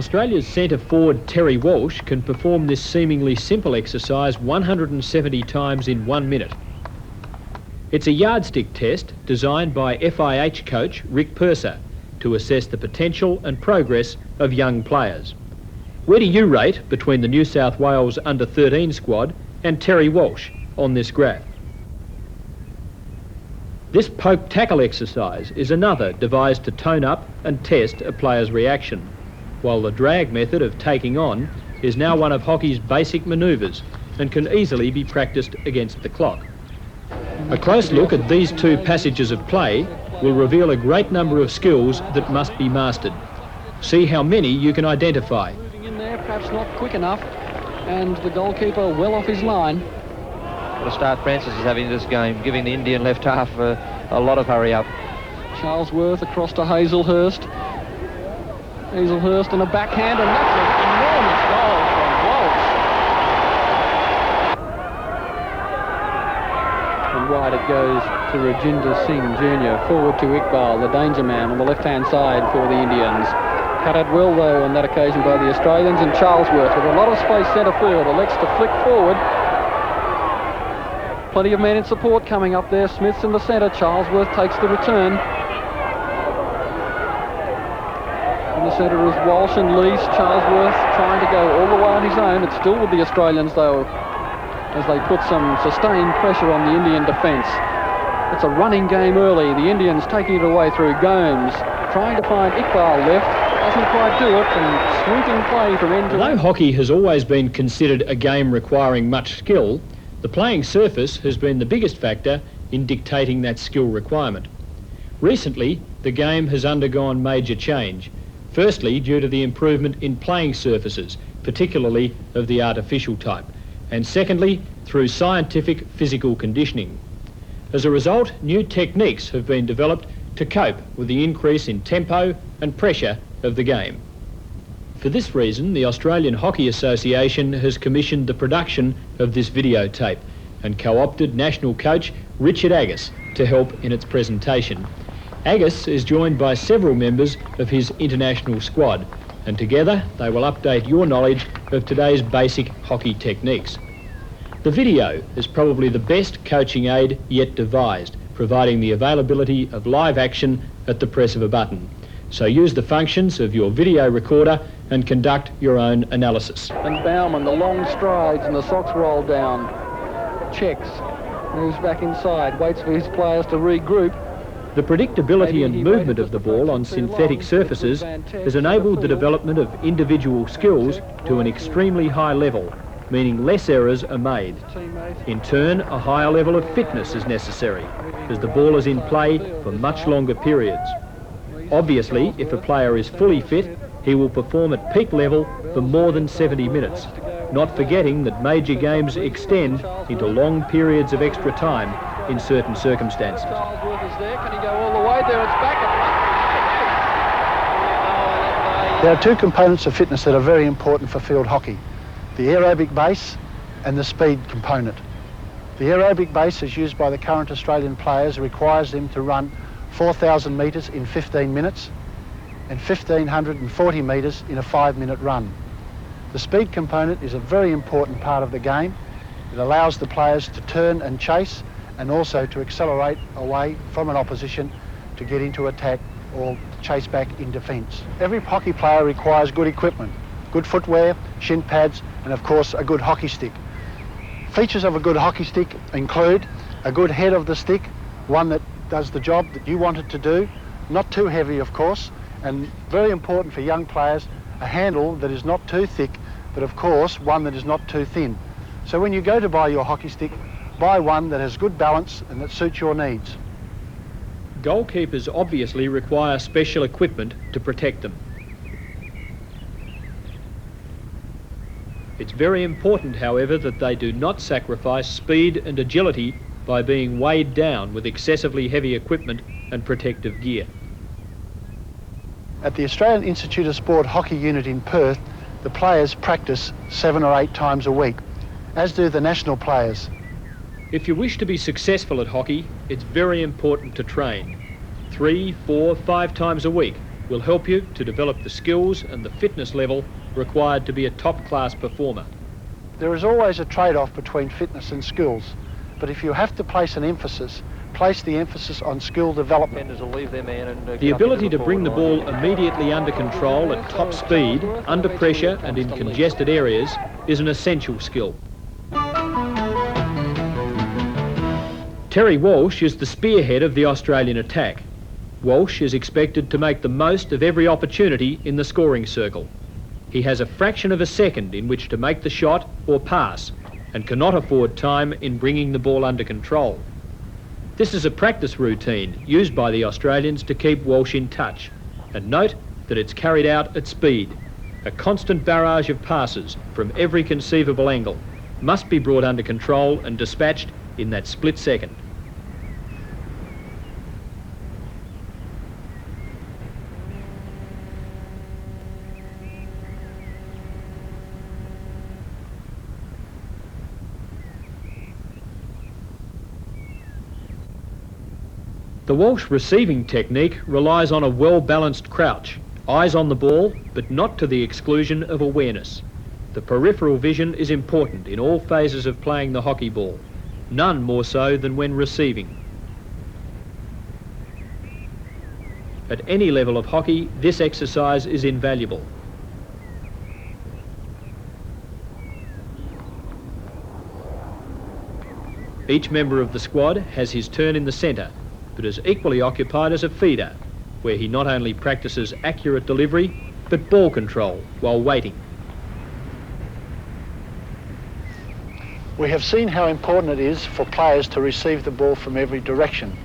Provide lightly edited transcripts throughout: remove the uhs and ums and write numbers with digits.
Australia's centre forward Terry Walsh can perform this seemingly simple exercise 170 times in 1 minute. It's a yardstick test designed by FIH coach Rick Purser to assess the potential and progress of young players. Where do you rate between the New South Wales under-13 squad and Terry Walsh on this graph? This poke tackle exercise is another devised to tone up and test a player's reaction, while the drag method of taking on is now one of hockey's basic manoeuvres and can easily be practiced against the clock. A close look at these two passages of play will reveal a great number of skills that must be mastered. See how many you can identify. Moving in there, perhaps not quick enough, and the goalkeeper well off his line. What a start Francis is having this game, giving the Indian left half a lot of hurry up. Charlesworth across to Hazelhurst. Hazelhurst and a backhand, and that's an enormous goal from Walsh. And wide it goes to Rajinder Singh Jr. Forward to Iqbal, the danger man on the left-hand side for the Indians. Cut out well, though, on that occasion by the Australians, and Charlesworth with a lot of space centre field, elects to flick forward. Plenty of men in support coming up there. Smith's in the centre. Charlesworth takes the return. In the centre is Walsh and Lease. Charlesworth trying to go all the way on his own. It's still with the Australians, though, as they put some sustained pressure on the Indian defence. It's a running game early. The Indians taking it away through Gomes, trying to find Iqbal left. Doesn't quite do it, and sweeping play from end to end. Although hockey has always been considered a game requiring much skill, the playing surface has been the biggest factor in dictating that skill requirement. Recently, the game has undergone major change. Firstly, due to the improvement in playing surfaces, particularly of the artificial type, and secondly, through scientific physical conditioning. As a result, new techniques have been developed to cope with the increase in tempo and pressure of the game. For this reason, the Australian Hockey Association has commissioned the production of this videotape and co-opted national coach Richard Aggiss to help in its presentation. Aggiss is joined by several members of his international squad, and together they will update your knowledge of today's basic hockey techniques. The video is probably the best coaching aid yet devised, providing the availability of live action at the press of a button. So use the functions of your video recorder and conduct your own analysis. And Bauman, the long strides and the socks roll down. Checks, moves back inside, waits for his players to regroup. The predictability and movement of the ball on synthetic surfaces has enabled the development of individual skills to an extremely high level, meaning less errors are made. In turn, a higher level of fitness is necessary, as the ball is in play for much longer periods. Obviously, if a player is fully fit, he will perform at peak level for more than 70 minutes, not forgetting that major games extend into long periods of extra time in certain circumstances. Charlesworth is there. Can he go all the way? There it's back. There are two components of fitness that are very important for field hockey: the aerobic base and the speed component. The aerobic base, as used by the current Australian players, requires them to run 4,000 metres in 15 minutes and 1,540 metres in a 5-minute run. The speed component is a very important part of the game. It allows the players to turn and chase, and also to accelerate away from an opposition to get into attack or chase back in defence. Every hockey player requires good equipment, good footwear, shin pads, and of course a good hockey stick. Features of a good hockey stick include a good head of the stick, one that does the job that you want it to do, not too heavy of course, and very important for young players, a handle that is not too thick, but of course one that is not too thin. So when you go to buy your hockey stick, buy one that has good balance and that suits your needs. Goalkeepers obviously require special equipment to protect them. It's very important, however, that they do not sacrifice speed and agility by being weighed down with excessively heavy equipment and protective gear. At the Australian Institute of Sport Hockey Unit in Perth, the players practice 7 or 8 times a week, as do the national players. If you wish to be successful at hockey, it's very important to train 3, 4, 5 times a week will help you to develop the skills and the fitness level required to be a top-class performer. There is always a trade-off between fitness and skills, but if you have to place an emphasis, place the emphasis on skill development. Defenders will leave their man and The get up ability into to bring the forward ball line. immediately under control at top speed, under pressure and in congested areas is an essential skill. Terry Walsh is the spearhead of the Australian attack. Walsh is expected to make the most of every opportunity in the scoring circle. He has a fraction of a second in which to make the shot or pass and cannot afford time in bringing the ball under control. This is a practice routine used by the Australians to keep Walsh in touch. And note that it's carried out at speed. A constant barrage of passes from every conceivable angle must be brought under control and dispatched in that split second. The Walsh receiving technique relies on a well-balanced crouch, eyes on the ball, but not to the exclusion of awareness. The peripheral vision is important in all phases of playing the hockey ball, none more so than when receiving. At any level of hockey, this exercise is invaluable. Each member of the squad has his turn in the centre, but is equally occupied as a feeder, where he not only practices accurate delivery, but ball control while waiting. We have seen how important it is for players to receive the ball from every direction.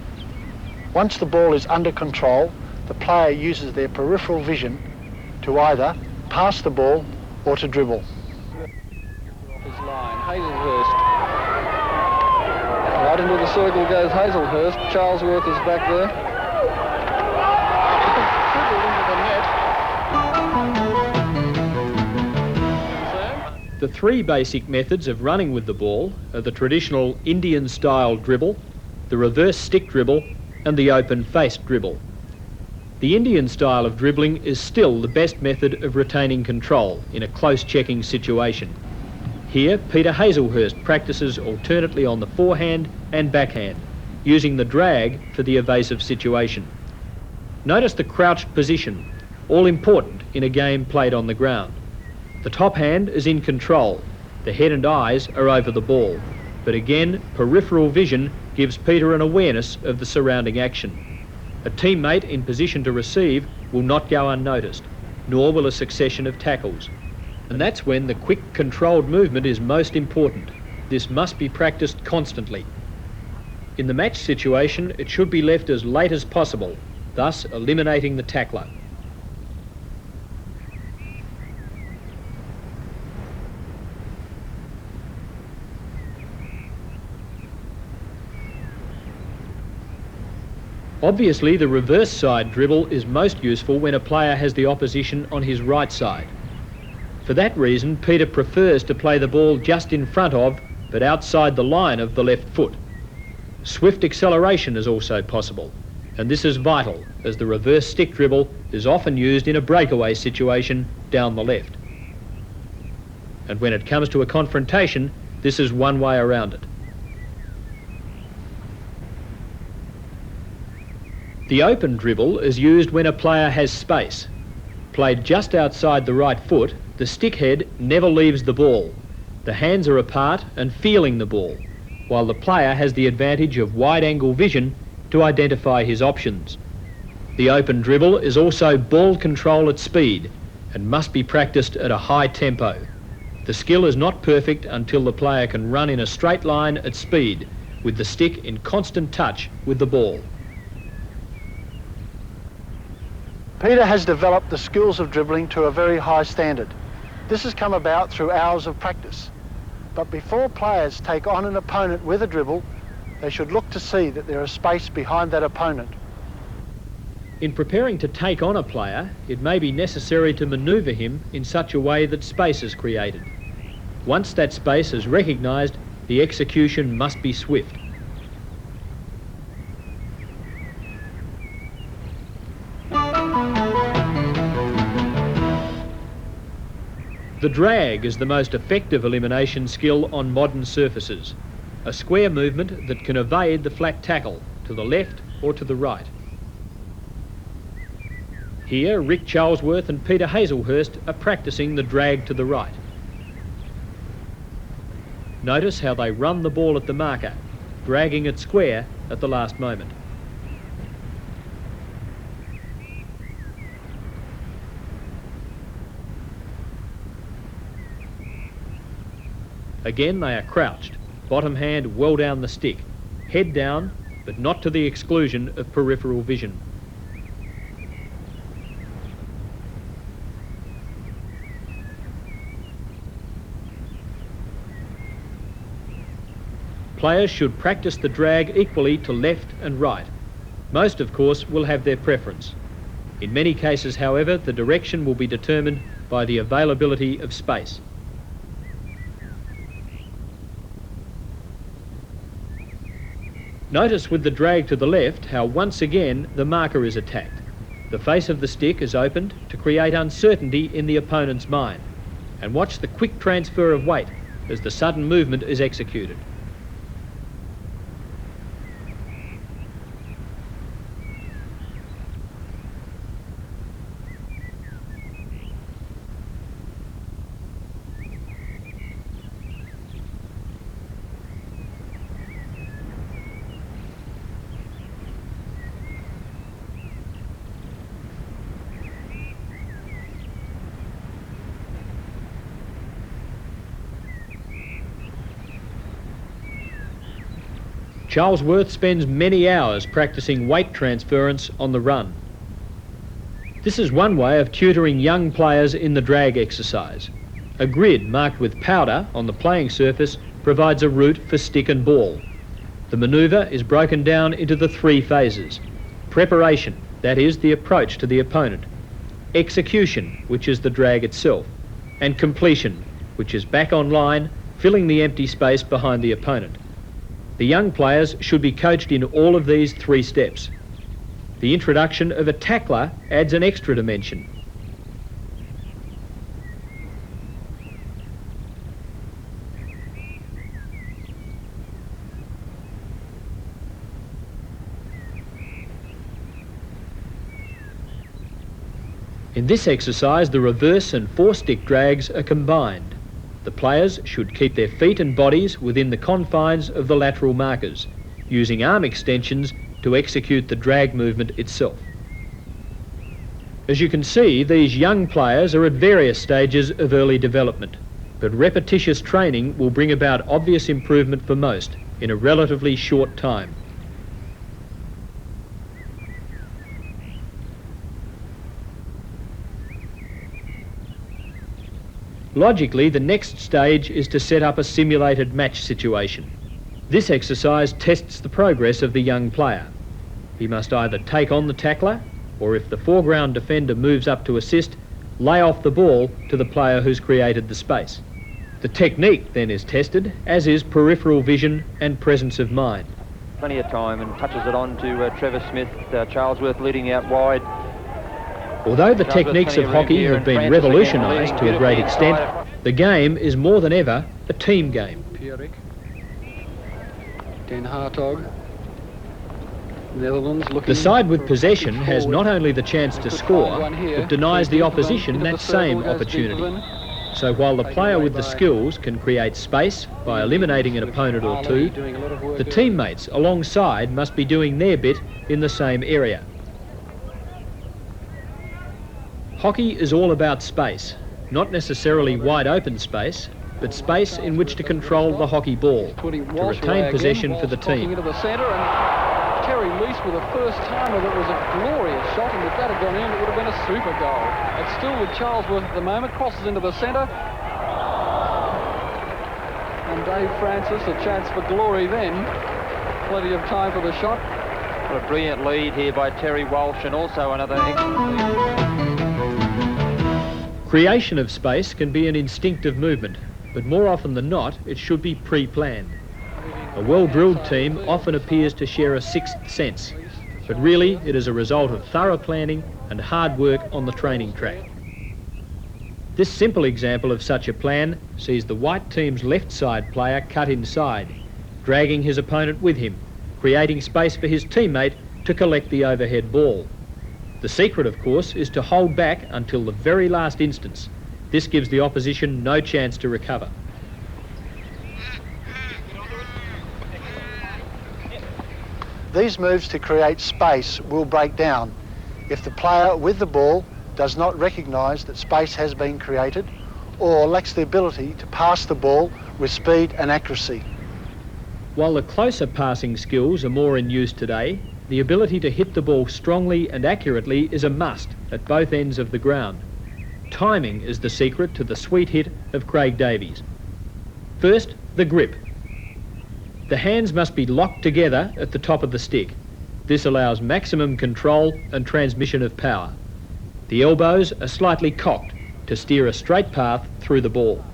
Once the ball is under control, the player uses their peripheral vision to either pass the ball or to dribble. His line, Hazelhurst. Right into the circle goes Hazelhurst. Charlesworth is back there. The three basic methods of running with the ball are the traditional Indian-style dribble, the reverse stick dribble, and the open-faced dribble. The Indian style of dribbling is still the best method of retaining control in a close checking situation. Here, Peter Hazelhurst practices alternately on the forehand and backhand, using the drag for the evasive situation. Notice the crouched position, all important in a game played on the ground. The top hand is in control, the head and eyes are over the ball, but again, peripheral vision gives Peter an awareness of the surrounding action. A teammate in position to receive will not go unnoticed, nor will a succession of tackles. And that's when the quick, controlled movement is most important. This must be practiced constantly. In the match situation, it should be left as late as possible, thus eliminating the tackler. Obviously, the reverse side dribble is most useful when a player has the opposition on his right side. For that reason, Peter prefers to play the ball just in front of, but outside the line of the left foot. Swift acceleration is also possible, and this is vital as the reverse stick dribble is often used in a breakaway situation down the left. And when it comes to a confrontation, this is one way around it. The open dribble is used when a player has space. Played just outside the right foot, the stick head never leaves the ball. The hands are apart and feeling the ball, while the player has the advantage of wide-angle vision to identify his options. The open dribble is also ball control at speed and must be practiced at a high tempo. The skill is not perfect until the player can run in a straight line at speed, with the stick in constant touch with the ball. Peter has developed the skills of dribbling to a very high standard. This has come about through hours of practice. But before players take on an opponent with a dribble, they should look to see that there is space behind that opponent. In preparing to take on a player, it may be necessary to manoeuvre him in such a way that space is created. Once that space is recognised, the execution must be swift. The drag is the most effective elimination skill on modern surfaces, a square movement that can evade the flat tackle to the left or to the right. Here, Rick Charlesworth and Peter Hazelhurst are practicing the drag to the right. Notice how they run the ball at the marker, dragging it square at the last moment. Again, they are crouched, bottom hand well down the stick, head down, but not to the exclusion of peripheral vision. Players should practice the drag equally to left and right. Most, of course, will have their preference. In many cases, however, the direction will be determined by the availability of space. Notice with the drag to the left how once again the marker is attacked. The face of the stick is opened to create uncertainty in the opponent's mind. And watch the quick transfer of weight as the sudden movement is executed. Charlesworth spends many hours practicing weight transference on the run. This is one way of tutoring young players in the drag exercise. A grid marked with powder on the playing surface provides a route for stick and ball. The manoeuvre is broken down into the three phases. Preparation, that is the approach to the opponent. Execution, which is the drag itself. And completion, which is back on line, filling the empty space behind the opponent. The young players should be coached in all of these three steps. The introduction of a tackler adds an extra dimension. In this exercise, the reverse and four-stick drags are combined. The players should keep their feet and bodies within the confines of the lateral markers, using arm extensions to execute the drag movement itself. As you can see, these young players are at various stages of early development, but repetitious training will bring about obvious improvement for most in a relatively short time. Logically, the next stage is to set up a simulated match situation. This exercise tests the progress of the young player. He must either take on the tackler, or if the foreground defender moves up to assist, lay off the ball to the player who's created the space. The technique then is tested, as is peripheral vision and presence of mind. Plenty of time, and touches it on to Trevor Smith, Charlesworth leading out wide. Although the techniques of hockey have been revolutionised to a great extent, the game is more than ever a team game. Pierik. Den Hartog. Netherlands looking. The side with possession has not only the chance to score, but denies the opposition that same opportunity. So while the player with the skills can create space by eliminating an opponent or two, the teammates alongside must be doing their bit in the same area. Hockey is all about space, not necessarily wide open space, but space in which to control the hockey ball, to retain possession for the team. Into the centre, and Terry Lease with a first timer that was a glorious shot, and if that had gone in, it would have been a super goal. It's still with Charlesworth at the moment, crosses into the centre. And Dave Francis, a chance for glory then. Plenty of time for the shot. What a brilliant lead here by Terry Walsh, and also another excellent lead. Creation of space can be an instinctive movement, but more often than not, it should be pre-planned. A well-drilled team often appears to share a sixth sense, but really it is a result of thorough planning and hard work on the training track. This simple example of such a plan sees the white team's left side player cut inside, dragging his opponent with him, creating space for his teammate to collect the overhead ball. The secret, of course, is to hold back until the very last instance. This gives the opposition no chance to recover. These moves to create space will break down if the player with the ball does not recognise that space has been created or lacks the ability to pass the ball with speed and accuracy. While the closer passing skills are more in use today, the ability to hit the ball strongly and accurately is a must at both ends of the ground. Timing is the secret to the sweet hit of Craig Davies. First, the grip. The hands must be locked together at the top of the stick. This allows maximum control and transmission of power. The elbows are slightly cocked to steer a straight path through the ball.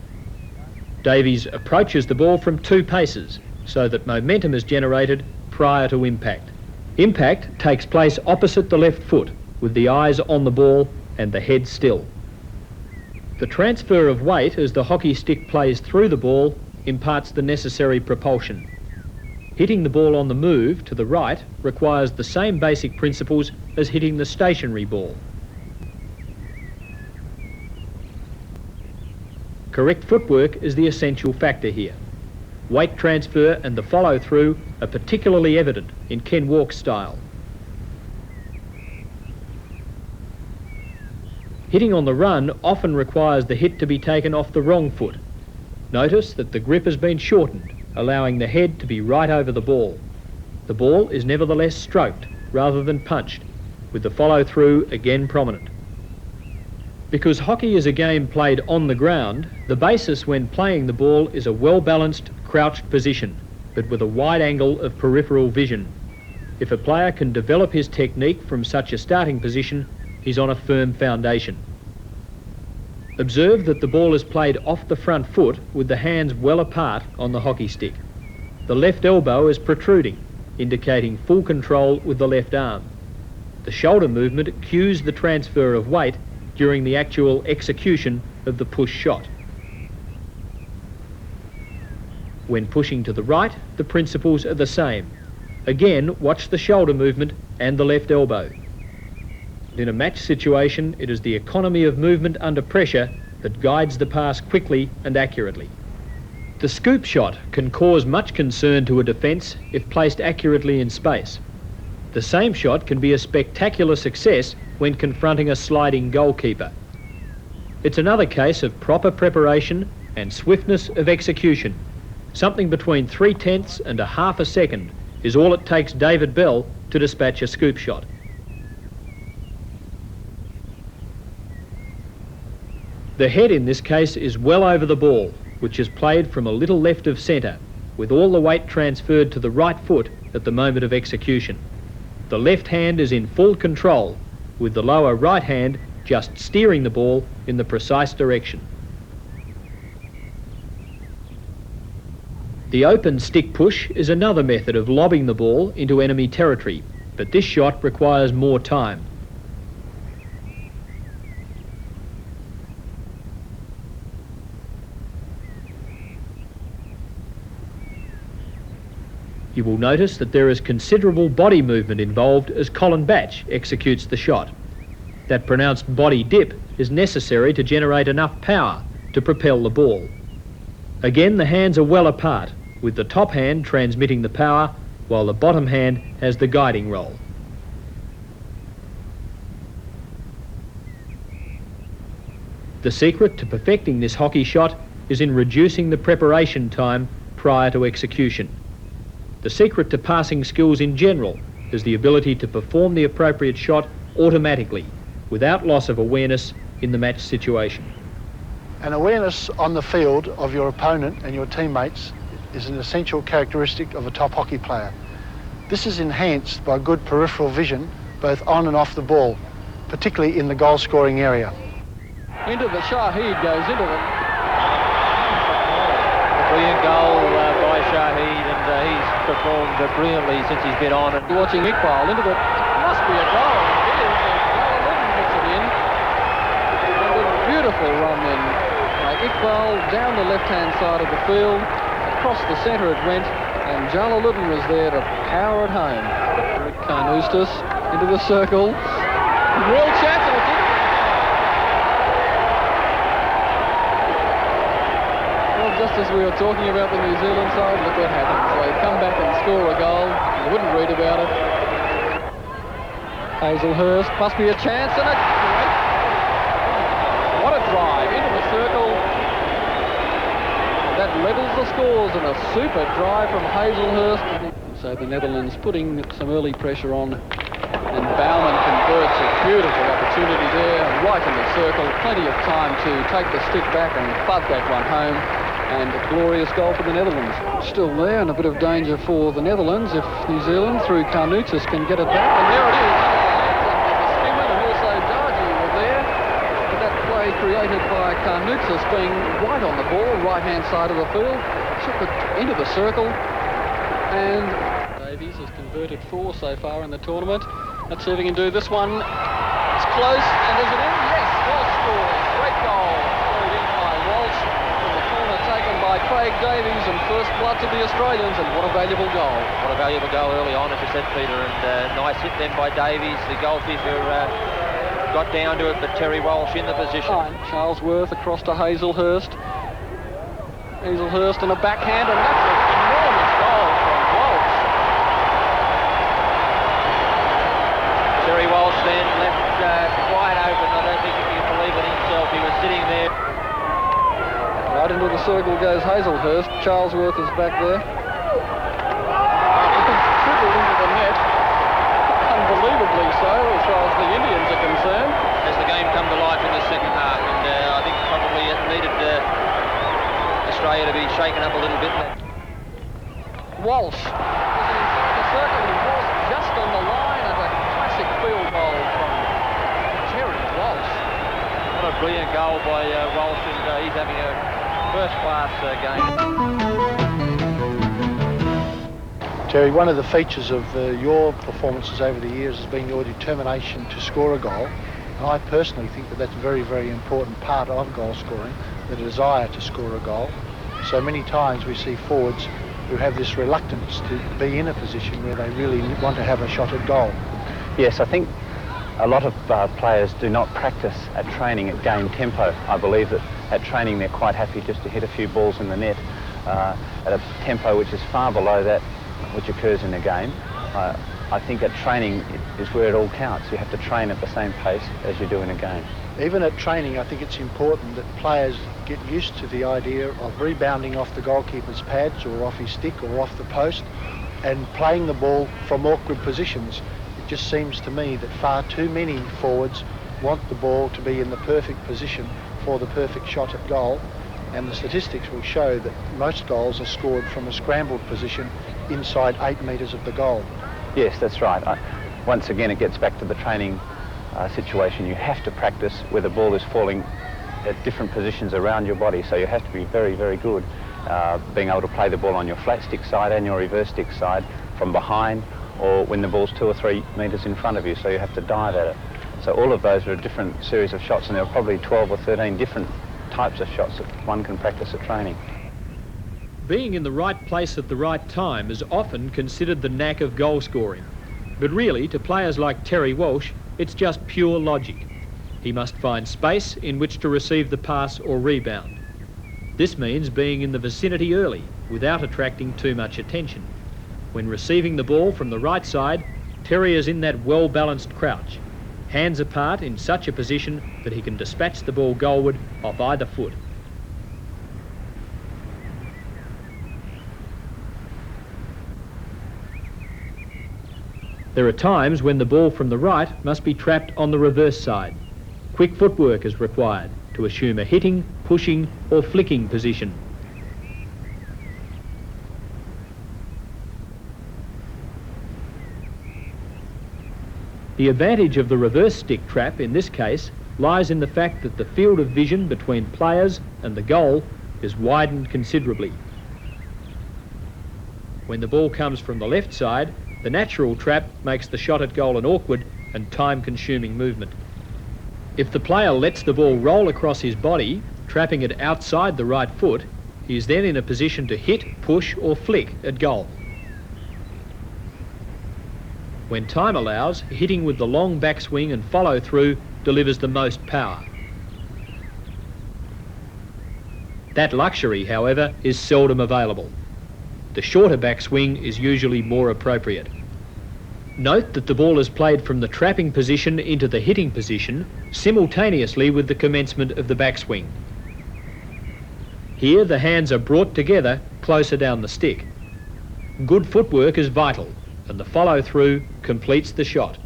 Davies approaches the ball from 2 paces so that momentum is generated prior to impact. Impact takes place opposite the left foot with the eyes on the ball and the head still. The transfer of weight as the hockey stick plays through the ball imparts the necessary propulsion. Hitting the ball on the move to the right requires the same basic principles as hitting the stationary ball. Correct footwork is the essential factor here. Weight transfer and the follow-through are particularly evident in Ken Walk's style. Hitting on the run often requires the hit to be taken off the wrong foot. Notice that the grip has been shortened, allowing the head to be right over the ball. The ball is nevertheless stroked rather than punched, with the follow-through again prominent. Because hockey is a game played on the ground, the basis when playing the ball is a well-balanced, crouched position, but with a wide angle of peripheral vision. If a player can develop his technique from such a starting position, he's on a firm foundation. Observe that the ball is played off the front foot with the hands well apart on the hockey stick. The left elbow is protruding, indicating full control with the left arm. The shoulder movement cues the transfer of weight during the actual execution of the push shot. When pushing to the right, the principles are the same. Again, watch the shoulder movement and the left elbow. In a match situation, it is the economy of movement under pressure that guides the pass quickly and accurately. The scoop shot can cause much concern to a defence if placed accurately in space. The same shot can be a spectacular success when confronting a sliding goalkeeper. It's another case of proper preparation and swiftness of execution. Something between 3/10 and a half a second is all it takes David Bell to dispatch a scoop shot. The head in this case is well over the ball, which is played from a little left of centre, with all the weight transferred to the right foot at the moment of execution. The left hand is in full control, with the lower right hand just steering the ball in the precise direction. The open stick push is another method of lobbing the ball into enemy territory, but this shot requires more time. You will notice that there is considerable body movement involved as Colin Batch executes the shot. That pronounced body dip is necessary to generate enough power to propel the ball. Again, the hands are well apart, with the top hand transmitting the power while the bottom hand has the guiding role. The secret to perfecting this hockey shot is in reducing the preparation time prior to execution. The secret to passing skills in general is the ability to perform the appropriate shot automatically, without loss of awareness in the match situation. An awareness on the field of your opponent and your teammates is an essential characteristic of a top hockey player. This is enhanced by good peripheral vision, both on and off the ball, particularly in the goal-scoring area. Into the Shahid goes into it. Brilliant goal by Shahid, and he's performed brilliantly since he's been on. And Watching Iqbal into the... Must be a goal. It is a goal. Puts it in. And a beautiful wonderful run then by Iqbal down the left-hand side of the field. Across the centre it went, and Jalaluddin was there to power it home. Carnoustas into the circle. Real chance, and it didn't. Well, just as we were talking about the New Zealand side, look what happens. They come back and score a goal. You wouldn't read about it. Hazelhurst must be a chance, and a great... What a drive into the circle. That levels the scores, and a super drive from Hazelhurst. So the Netherlands putting some early pressure on, and Baumann converts a beautiful opportunity there, right in the circle. Plenty of time to take the stick back and bud that one home, and a glorious goal for the Netherlands. Still there, and a bit of danger for the Netherlands if New Zealand, through Carnutis, can get it back. And there it is. The skimmer and also Darji were there. But that play created by Carnutis being right on the ball, right-hand side of the field, took it into the circle, and Davies has converted 4 so far in the tournament. Let's see if he can do this one. It's close, and is it in? Yes, Walsh scores. Great goal. Carried in by Walsh from the corner taken by Craig Davies, and first blood to the Australians, and what a valuable goal. What a valuable goal early on, as you said, Peter, and nice hit then by Davies. The goalkeeper got down to it, but Terry Walsh in the position. Charlesworth across to Hazelhurst. Hazelhurst and a backhand, and that's an enormous goal from Walsh. Terry Walsh then left wide open. I don't think he can believe it himself. He was sitting there. Right into the circle goes Hazelhurst. Charlesworth is back there. Tripled into the net. Unbelievably so, as far as the Indians are concerned. As the game come to life in the second half, and I think probably it needed Australia to be shaken up a little bit. Walsh was in the circle. He was just on the line, and a classic field goal from Terry Walsh. What a brilliant goal by Walsh, and he's having a first-class game. Terry, one of the features of your performances over the years has been your determination to score a goal. And I personally think that that's a very, very important part of goal scoring, the desire to score a goal. So many times we see forwards who have this reluctance to be in a position where they really want to have a shot at goal. Yes, I think a lot of players do not practice at training at game tempo. I believe that at training they're quite happy just to hit a few balls in the net at a tempo which is far below that which occurs in a game. I think at training is where it all counts. You have to train at the same pace as you do in a game. Even at training, I think it's important that players get used to the idea of rebounding off the goalkeeper's pads or off his stick or off the post and playing the ball from awkward positions. It just seems to me that far too many forwards want the ball to be in the perfect position for the perfect shot at goal, and the statistics will show that most goals are scored from a scrambled position inside 8 metres of the goal. Yes, that's right. Once again, it gets back to the training situation. You have to practice where the ball is falling at different positions around your body, so you have to be very, very good being able to play the ball on your flat stick side and your reverse stick side from behind, or when the ball's 2 or 3 metres in front of you, so you have to dive at it. So all of those are a different series of shots, and there are probably 12 or 13 different types of shots that one can practice at training. Being in the right place at the right time is often considered the knack of goal scoring. But really, to players like Terry Walsh, it's just pure logic. He must find space in which to receive the pass or rebound. This means being in the vicinity early without attracting too much attention. When receiving the ball from the right side, Terry is in that well-balanced crouch, hands apart in such a position that he can dispatch the ball goalward off either foot. There are times when the ball from the right must be trapped on the reverse side. Quick footwork is required to assume a hitting, pushing or flicking position. The advantage of the reverse stick trap in this case lies in the fact that the field of vision between players and the goal is widened considerably. When the ball comes from the left side, the natural trap makes the shot at goal an awkward and time-consuming movement. If the player lets the ball roll across his body, trapping it outside the right foot, he is then in a position to hit, push or flick at goal. When time allows, hitting with the long backswing and follow through delivers the most power. That luxury, however, is seldom available. The shorter backswing is usually more appropriate. Note that the ball is played from the trapping position into the hitting position simultaneously with the commencement of the backswing. Here the hands are brought together closer down the stick. Good footwork is vital, and the follow-through completes the shot.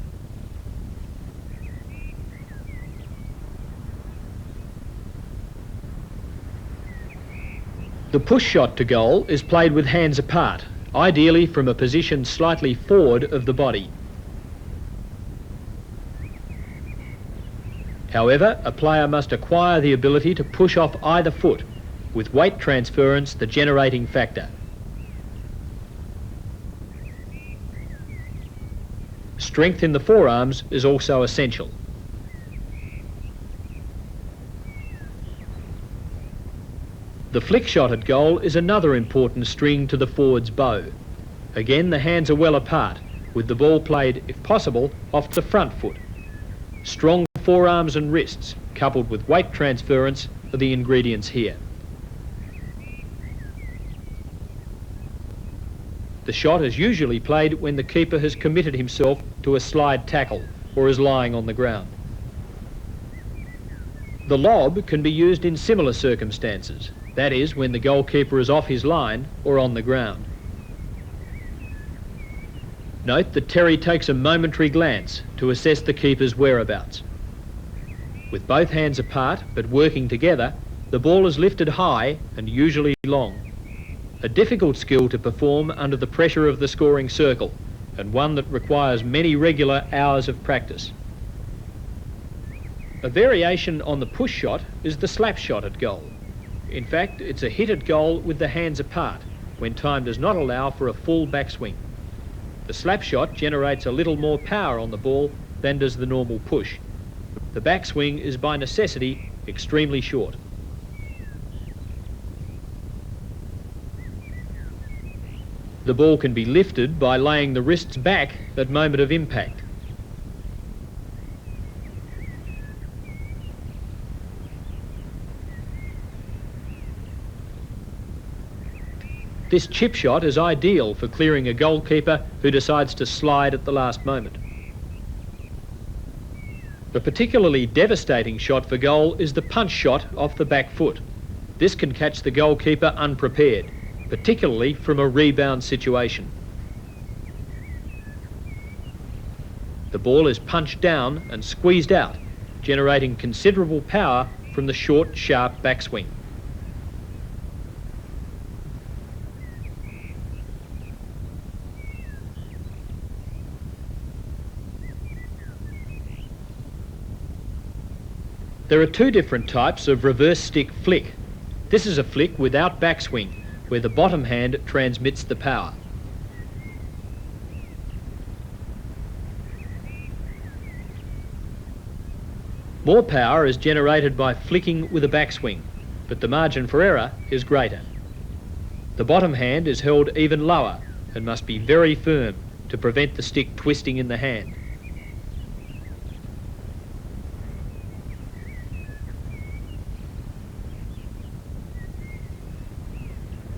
The push shot to goal is played with hands apart, ideally from a position slightly forward of the body. However, a player must acquire the ability to push off either foot, with weight transference the generating factor. Strength in the forearms is also essential. The flick shot at goal is another important string to the forward's bow. Again, the hands are well apart, with the ball played, if possible, off the front foot. Strong forearms and wrists, coupled with weight transference, are the ingredients here. The shot is usually played when the keeper has committed himself to a slide tackle or is lying on the ground. The lob can be used in similar circumstances, that is, when the goalkeeper is off his line or on the ground. Note that Terry takes a momentary glance to assess the keeper's whereabouts. With both hands apart but working together, the ball is lifted high and usually long. A difficult skill to perform under the pressure of the scoring circle, and one that requires many regular hours of practice. A variation on the push shot is the slap shot at goal. In fact, it's a hit at goal with the hands apart, when time does not allow for a full backswing. The slap shot generates a little more power on the ball than does the normal push. The backswing is by necessity extremely short. The ball can be lifted by laying the wrists back at moment of impact. This chip shot is ideal for clearing a goalkeeper who decides to slide at the last moment. A particularly devastating shot for goal is the punch shot off the back foot. This can catch the goalkeeper unprepared, particularly from a rebound situation. The ball is punched down and squeezed out, generating considerable power from the short, sharp backswing. There are two different types of reverse stick flick. This is a flick without backswing, where the bottom hand transmits the power. More power is generated by flicking with a backswing, but the margin for error is greater. The bottom hand is held even lower and must be very firm to prevent the stick twisting in the hand.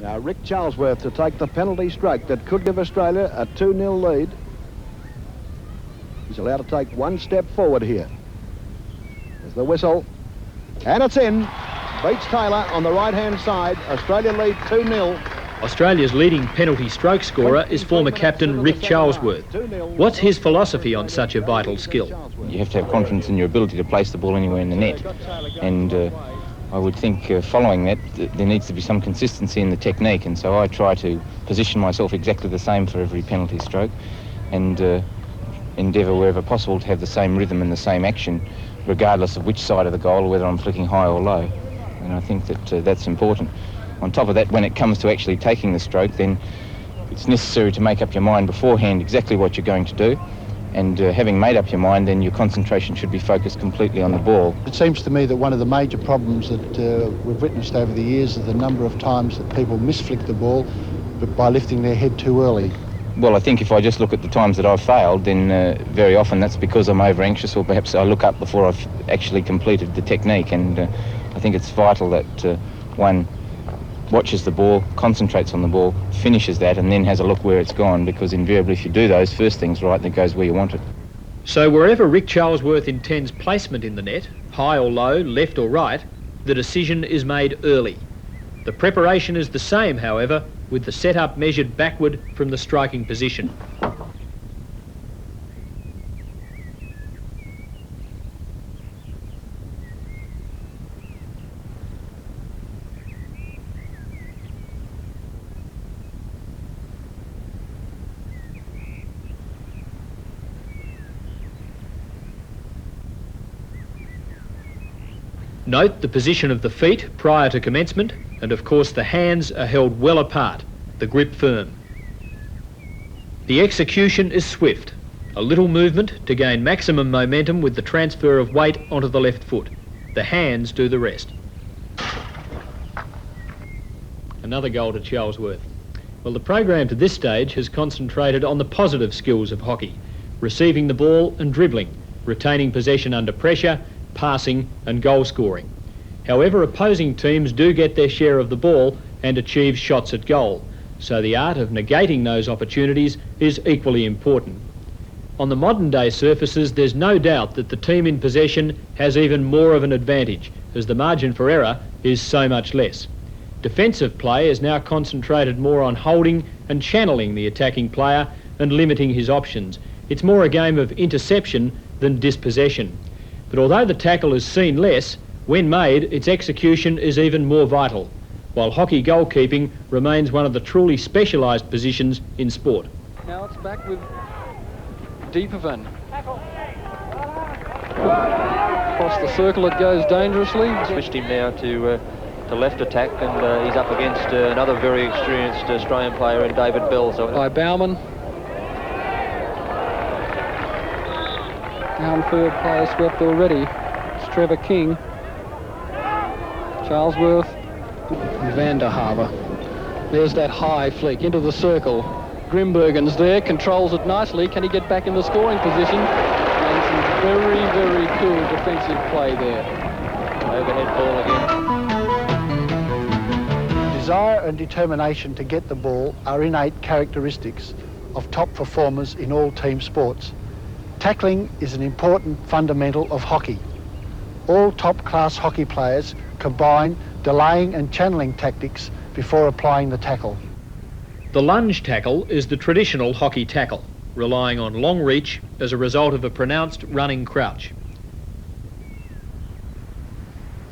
Now Rick Charlesworth to take the penalty stroke that could give Australia a 2-0 lead. He's allowed to take one step forward here. There's the whistle. And it's in. Beats Taylor on the right-hand side. Australia lead 2-0. Australia's leading penalty stroke scorer is former captain Rick Charlesworth. What's his philosophy on such a vital skill? You have to have confidence in your ability to place the ball anywhere in the net. And I would think following that, there needs to be some consistency in the technique, and so I try to position myself exactly the same for every penalty stroke and endeavour wherever possible to have the same rhythm and the same action, regardless of which side of the goal or whether I'm flicking high or low. And I think that that's important. On top of that, when it comes to actually taking the stroke, then it's necessary to make up your mind beforehand exactly what you're going to do And having made up your mind, then your concentration should be focused completely on the ball. It seems to me that one of the major problems that we've witnessed over the years is the number of times that people misflick the ball by lifting their head too early. Well, I think if I just look at the times that I've failed, then very often that's because I'm over-anxious, or perhaps I look up before I've actually completed the technique. And I think it's vital that one watches the ball, concentrates on the ball, finishes that, and then has a look where it's gone, because invariably if you do those first things right, it goes where you want it. So wherever Rick Charlesworth intends placement in the net, high or low, left or right, the decision is made early. The preparation is the same, however, with the setup measured backward from the striking position. Note the position of the feet prior to commencement, and of course the hands are held well apart, the grip firm. The execution is swift, a little movement to gain maximum momentum with the transfer of weight onto the left foot. The hands do the rest. Another goal to Charlesworth. Well, the program to this stage has concentrated on the positive skills of hockey, receiving the ball and dribbling, retaining possession under pressure, passing and goal scoring. However, opposing teams do get their share of the ball and achieve shots at goal, so the art of negating those opportunities is equally important. On the modern day surfaces, there's no doubt that the team in possession has even more of an advantage, as the margin for error is so much less. Defensive play is now concentrated more on holding and channeling the attacking player and limiting his options. It's more a game of interception than dispossession. But although the tackle is seen less, when made, its execution is even more vital, while hockey goalkeeping remains one of the truly specialised positions in sport. Now it's back with Deepavan. Across the circle it goes dangerously. Switched him now to left attack, and he's up against another very experienced Australian player in David Bell. So By Bauman. Down third player swept already. It's Trevor King. Charlesworth. Vanderhaver. There's that high flick into the circle. Grimbergen's there, controls it nicely. Can he get back in the scoring position? And some very, very cool defensive play there. overhead ball again. Desire and determination to get the ball are innate characteristics of top performers in all team sports. Tackling is an important fundamental of hockey. All top-class hockey players combine delaying and channeling tactics before applying the tackle. The lunge tackle is the traditional hockey tackle, relying on long reach as a result of a pronounced running crouch.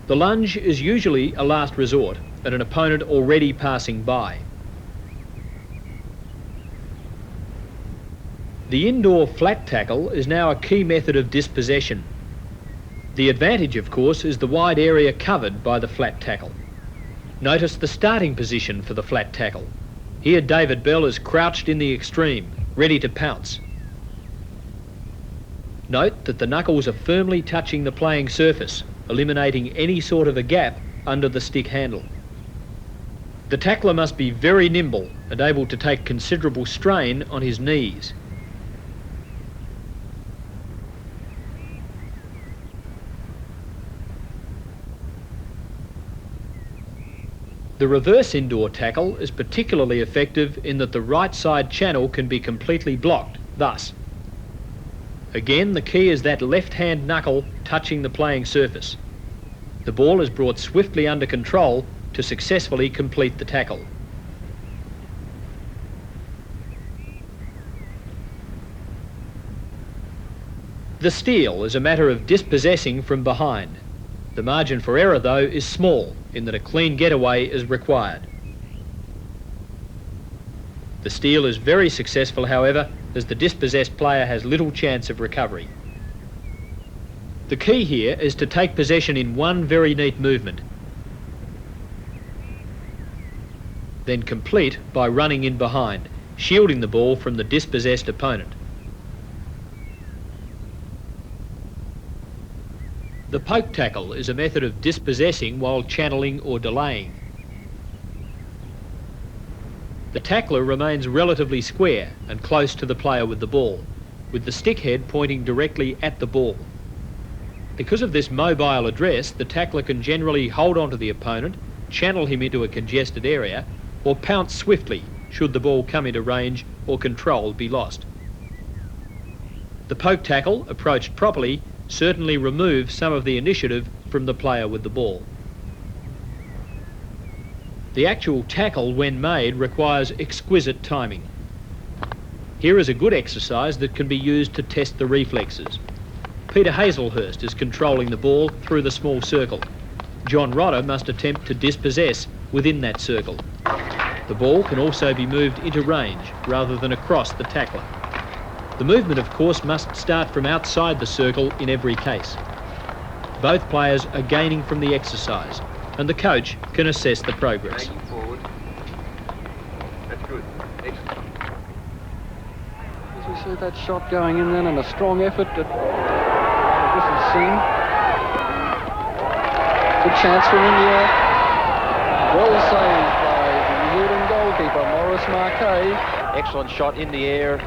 The lunge is usually a last resort at an opponent already passing by. The indoor flat tackle is now a key method of dispossession. The advantage, of course, is the wide area covered by the flat tackle. Notice the starting position for the flat tackle. Here David Bell is crouched in the extreme, ready to pounce. Note that the knuckles are firmly touching the playing surface, eliminating any sort of a gap under the stick handle. The tackler must be very nimble and able to take considerable strain on his knees. The reverse indoor tackle is particularly effective in that the right side channel can be completely blocked, thus. Again, the key is that left-hand knuckle touching the playing surface. The ball is brought swiftly under control to successfully complete the tackle. The steal is a matter of dispossessing from behind. The margin for error, though, is small, in that a clean getaway is required. The steal is very successful, however, as the dispossessed player has little chance of recovery. The key here is to take possession in one very neat movement, then complete by running in behind, shielding the ball from the dispossessed opponent. The poke tackle is a method of dispossessing while channeling or delaying. The tackler remains relatively square and close to the player with the ball, with the stick head pointing directly at the ball. Because of this mobile address, the tackler can generally hold on to the opponent, channel him into a congested area, or pounce swiftly should the ball come into range or control be lost. The poke tackle, approached properly, certainly removes some of the initiative from the player with the ball. The actual tackle, when made, requires exquisite timing. Here is a good exercise that can be used to test the reflexes. Peter Hazelhurst is controlling the ball through the small circle. John Rodder must attempt to dispossess within that circle. The ball can also be moved into range rather than across the tackler. The movement, of course, must start from outside the circle in every case. Both players are gaining from the exercise, and the coach can assess the progress. Forward. That's good. Excellent. As we see that shot going in then, and a strong effort that this is seen. Good chance for India. Well saved by the Udan goalkeeper, Maurice Marquet. Excellent shot in the air.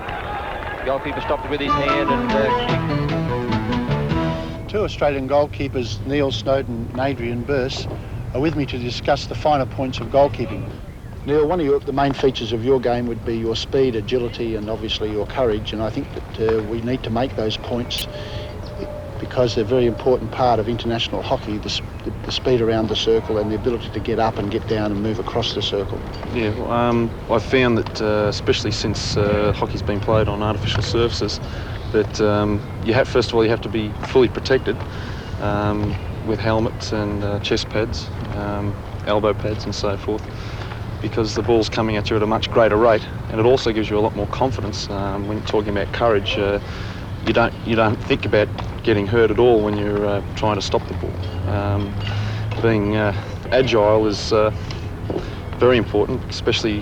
Goalkeeper stopped it with his hand and kicked. Two Australian goalkeepers, Neil Snowden and Adrian Burse, are with me to discuss the finer points of goalkeeping. Neil, one of the main features of your game would be your speed, agility and obviously your courage, and I think that we need to make those points because they're a very important part of international hockey, the speed around the circle and the ability to get up and get down and move across the circle. Yeah, I've found that especially since hockey's been played on artificial surfaces, that first of all you have to be fully protected with helmets and chest pads, elbow pads and so forth, because the ball's coming at you at a much greater rate, and it also gives you a lot more confidence. When you're talking about courage, you don't think about getting hurt at all when you're trying to stop the ball. Being agile is very important, especially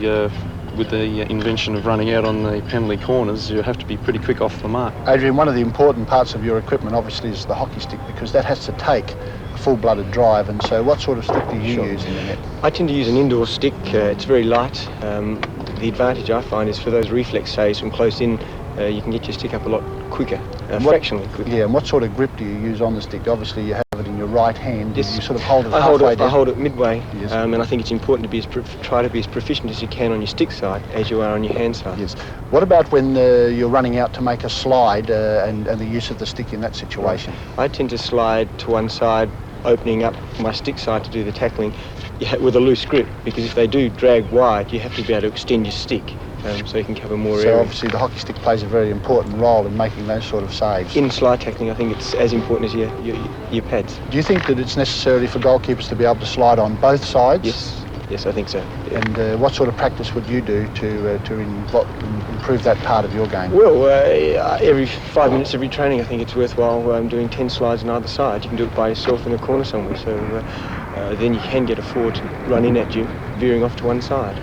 with the invention of running out on the penalty corners. You have to be pretty quick off the mark. Adrian, one of the important parts of your equipment obviously is the hockey stick, because that has to take a full-blooded drive, and so what sort of stick do you use in the net? I tend to use an indoor stick. It's very light. The advantage I find is for those reflex saves from close in, you can get your stick up a lot quicker, fractionally quicker. Yeah, and what sort of grip do you use on the stick? Obviously you have it in your right hand. Yes. You sort of hold it I halfway down. I hold it midway, Yes. and I think it's important to try to be as proficient as you can on your stick side as you are on your hand side. Yes. What about when you're running out to make a slide and the use of the stick in that situation? I tend to slide to one side, opening up my stick side to do the tackling with a loose grip, because if they do drag wide, you have to be able to extend your stick so you can cover more area. So obviously the hockey stick plays a very important role in making those sort of saves. In slide tackling, I think it's as important as your pads. Do you think that it's necessary for goalkeepers to be able to slide on both sides? Yes, I think so. Yeah. And what sort of practice would you do to improve that part of your game? Well, every 5 minutes, every training, I think it's worthwhile doing 10 slides on either side. You can do it by yourself in a corner somewhere, so then you can get a forward to run in at you, veering off to one side.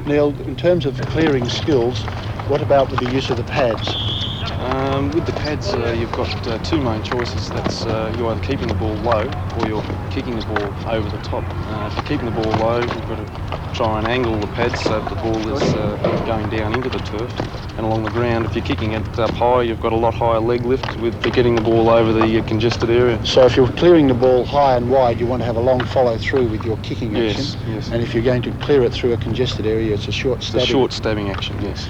Neil, in terms of clearing skills, what about with the use of the pads? With the pads, you've got two main choices. That's you're either keeping the ball low or you're kicking the ball over the top. If you're keeping the ball low, you've got to try and angle the pads so that the ball is going down into the turf and along the ground. If you're kicking it up high, you've got a lot higher leg lift with getting the ball over the congested area. So if you're clearing the ball high and wide, you want to have a long follow through with your kicking action. Yes. And if you're going to clear it through a congested area, it's a short stabbing. It's a short stabbing action, yes.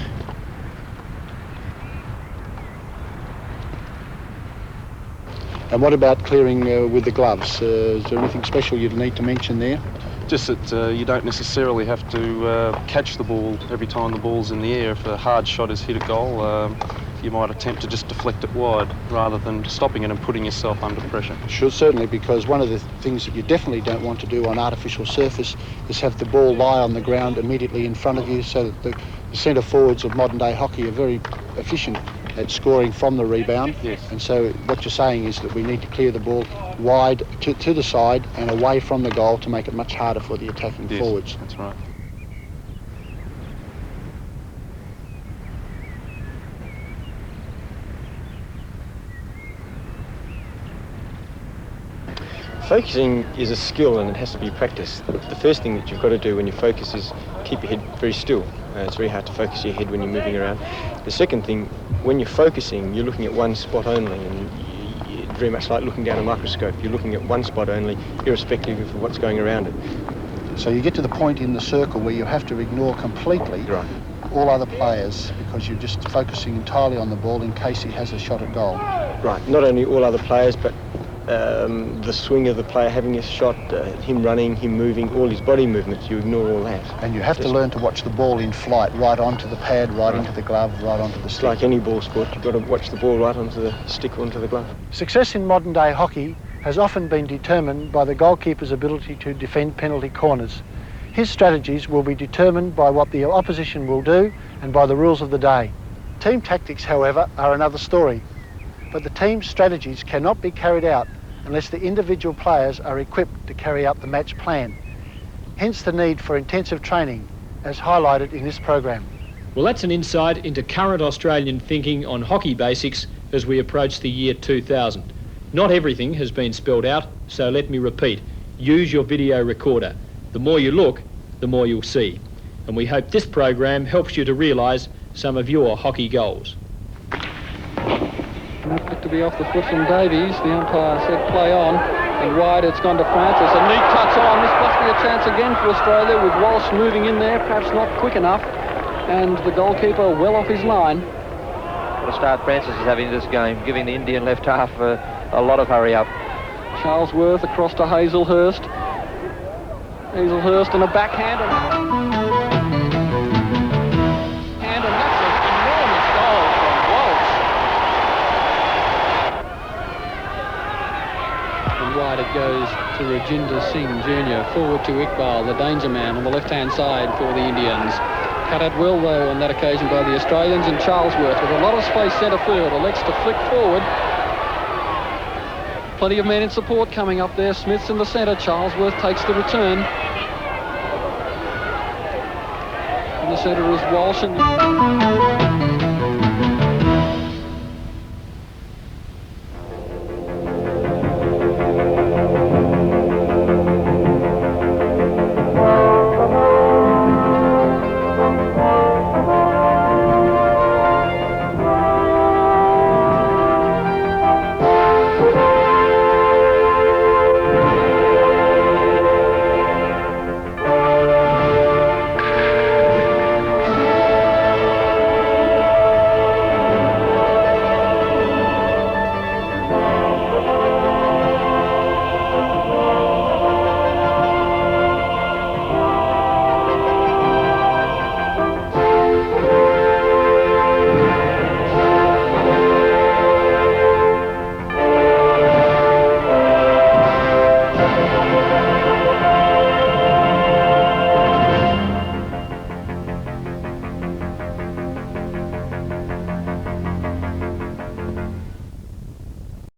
And what about clearing with the gloves? Is there anything special you'd need to mention there? Just that you don't necessarily have to catch the ball every time the ball's in the air. If a hard shot has hit a goal, you might attempt to just deflect it wide rather than stopping it and putting yourself under pressure. Sure, certainly, because one of the things that you definitely don't want to do on artificial surface is have the ball lie on the ground immediately in front of you, so that the centre forwards of modern day hockey are very efficient at scoring from the rebound. Yes. And so what you're saying is that we need to clear the ball wide to the side and away from the goal to make it much harder for the attacking forwards. That's right. Focusing is a skill and it has to be practiced. The first thing that you've got to do when you focus is keep your head very still. It's very hard to focus your head when you're moving around. The second thing, when you're focusing, you're looking at one spot only, and very much like looking down a microscope. You're looking at one spot only, irrespective of what's going around it. So you get to the point in the circle where you have to ignore completely all other players because you're just focusing entirely on the ball in case he has a shot at goal. Right, not only all other players, but the swing of the player having a shot, him running, him moving, all his body movements, you ignore all that. And you have to learn to watch the ball in flight, right onto the pad, right into the glove, right onto the stick. Like any ball sport, you've got to watch the ball right onto the stick or onto the glove. Success in modern day hockey has often been determined by the goalkeeper's ability to defend penalty corners. His strategies will be determined by what the opposition will do and by the rules of the day. Team tactics, however, are another story. But the team's strategies cannot be carried out unless the individual players are equipped to carry out the match plan. Hence the need for intensive training, as highlighted in this program. Well, that's an insight into current Australian thinking on hockey basics as we approach the year 2000. Not everything has been spelled out, so let me repeat. Use your video recorder. The more you look, the more you'll see. And we hope this program helps you to realise some of your hockey goals. Looked to be off the foot from Davies. The umpire said play on. And wide it's gone to Francis. A neat touch on. This must be a chance again for Australia with Walsh moving in there, perhaps not quick enough. And the goalkeeper well off his line. What a start Francis is having in this game, giving the Indian left half a lot of hurry up. Charlesworth across to Hazelhurst. Hazelhurst and a backhand. And that's an enormous goal from Walsh. And wide it goes to Rajinder Singh Jr. Forward to Iqbal, the danger man on the left-hand side for the Indians. Cut out well, though, on that occasion by the Australians, and Charlesworth with a lot of space centre field elects to flick forward. Plenty of men in support coming up there. Smith's in the centre. Charlesworth takes the return. In the centre is Walsh.